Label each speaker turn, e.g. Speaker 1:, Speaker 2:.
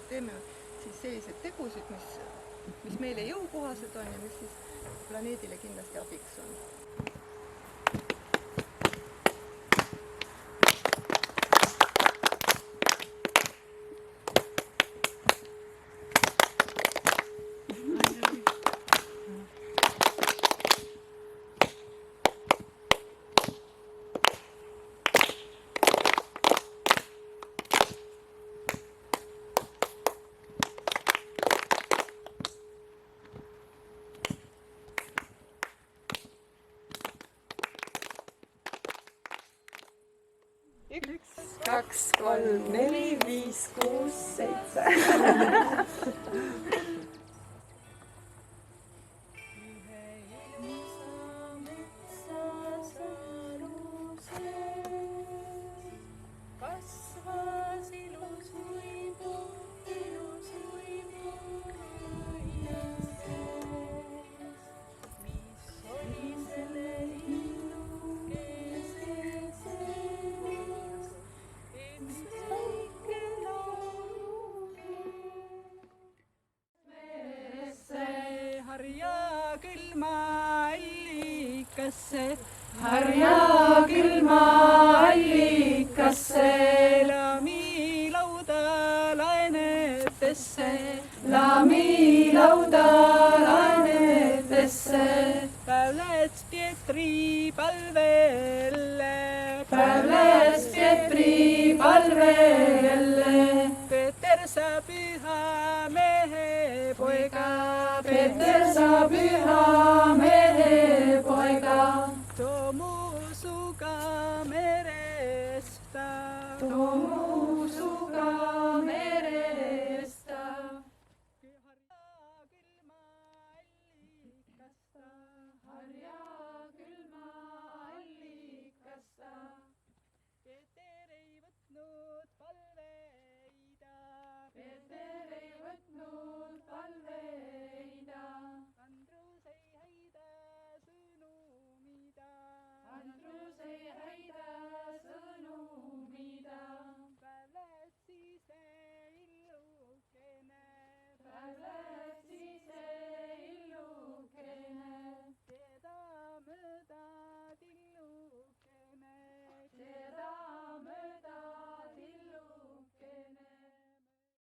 Speaker 1: teeme siis selliseid tegusid, mis meile jõukohased on ja mis siis planeedile kindlasti abiks on.
Speaker 2: Üks, kaks, kolm, neli, viis, kuus, seitse.
Speaker 3: kasvas ilus uibu õies sees, mis oli selle linnukese sees, üks väike lauluke. meresse harja külma allikasse, harja külma allikasse, laamilauda laenetesse, laamilauda laenetesse. Päev läks Pietri palvele, päev läks Pietri palvele. Peeter sa püha mehe poega, Peeter sa püha mehe poega. Too mu suga merest ta.